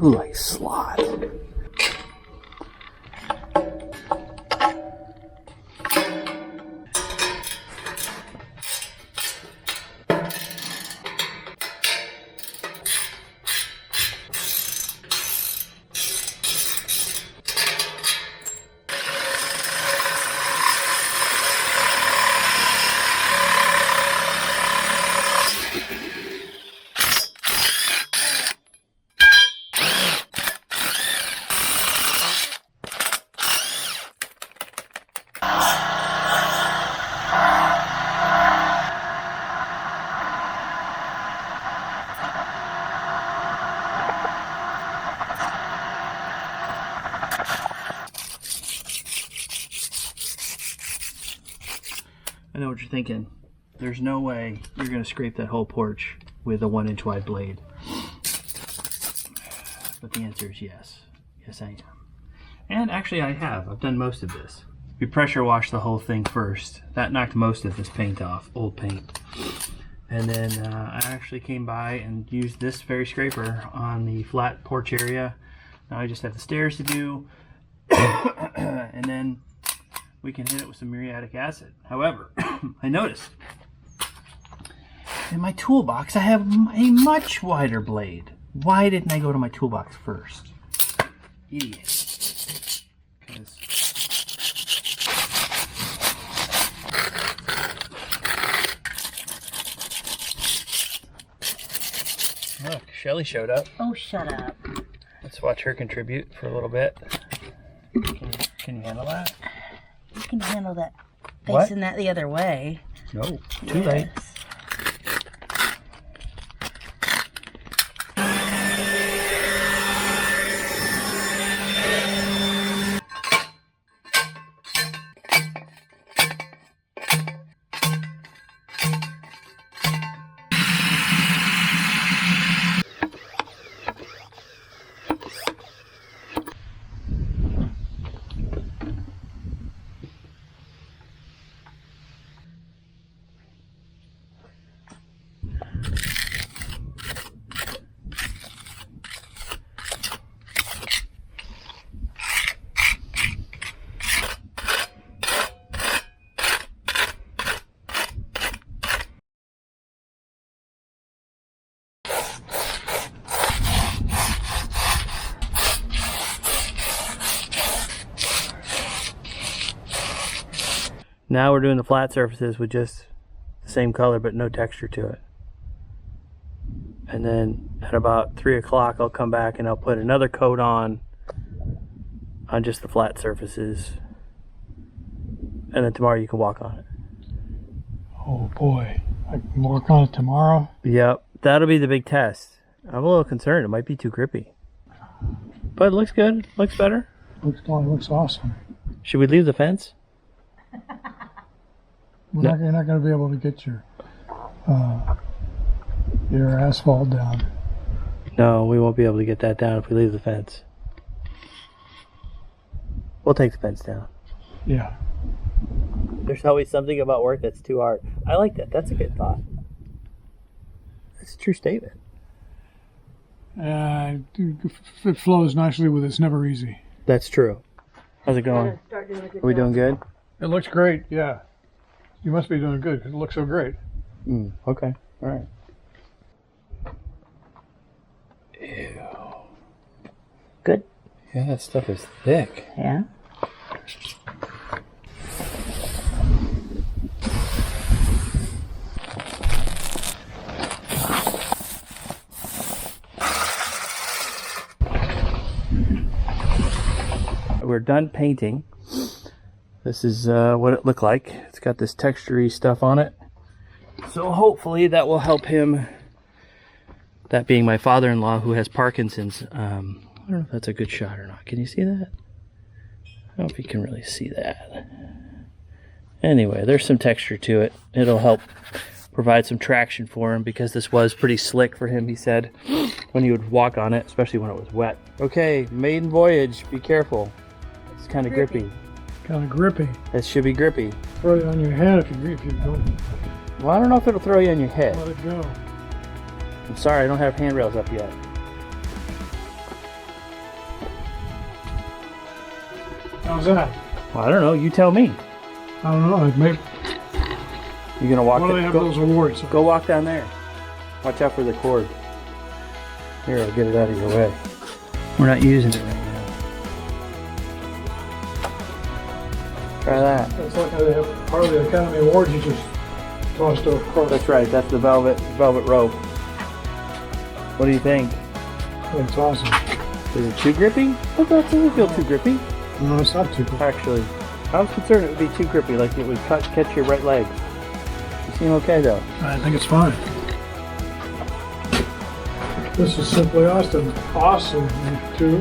like slot. I know what you're thinking. There's no way you're going to scrape that whole porch with a 1-inch wide blade. But the answer is yes. Yes, I am. And actually I have. I've done most of this. We pressure washed the whole thing first. That knocked most of this paint off, old paint. And then I actually came by and used this very scraper on the flat porch area. Now I just have the stairs to do. And then we can hit it with some muriatic acid. However, I noticed in my toolbox I have a much wider blade. Why didn't I go to my toolbox first? Idiot. Look, Shelly showed up. Oh, shut up. Let's watch her contribute for a little bit. Can you handle that? You can handle that What? facing that the other way. No, too late. Now we're doing the flat surfaces with just the same color but no texture to it. And then at about 3 o'clock I'll come back and I'll put another coat on just the flat surfaces. And then tomorrow you can walk on it. Oh boy, I can work on it tomorrow? Yep, that'll be the big test. I'm a little concerned, it might be too grippy. But it looks good, looks better. Looks awesome. Should we leave the fence? You're not going to be able to get your asphalt down. No, we won't be able to get that down if we leave the fence. We'll take the fence down. Yeah. There's always something about work that's too hard. I like that. That's a good thought. That's a true statement. It flows nicely with it's never easy. That's true. How's it going? Start doing a good Are we job. doing good? It looks great, yeah. You must be doing good because it looks so great. Okay. All right. Ew. Good. Yeah, that stuff is thick. Yeah. We're done painting. This is what it looked like. It's got this texture-y stuff on it. So hopefully that will help him. That being my father-in-law who has Parkinson's. I don't know if that's a good shot or not. Can you see that? I don't know if you can really see that. Anyway, there's some texture to it. It'll help provide some traction for him because this was pretty slick for him, he said, when he would walk on it, especially when it was wet. Okay, maiden voyage. Be careful. It's kind of grippy. Kind of grippy. It should be grippy. Throw it on your head if you don't Well, I don't know if it'll throw you on your head. let it go. I'm sorry, I don't have handrails up yet. How's that? Well, I don't know. You tell me. I don't know. Maybe. You gonna walk? Why do they have go, those awards? go walk down there. Watch out for the cord. Here, I'll get it out of your way. We're not using it right now. Try that. It's like how they have part of the Academy Awards. You just tossed across. That's right. That's the velvet rope. What do you think? It's awesome. Is it too grippy? It doesn't feel too grippy. No, it's not too good. Actually, I was concerned it would be too grippy, like it would catch your right leg. You seem okay though. I think it's fine. This is simply awesome. Awesome. 2,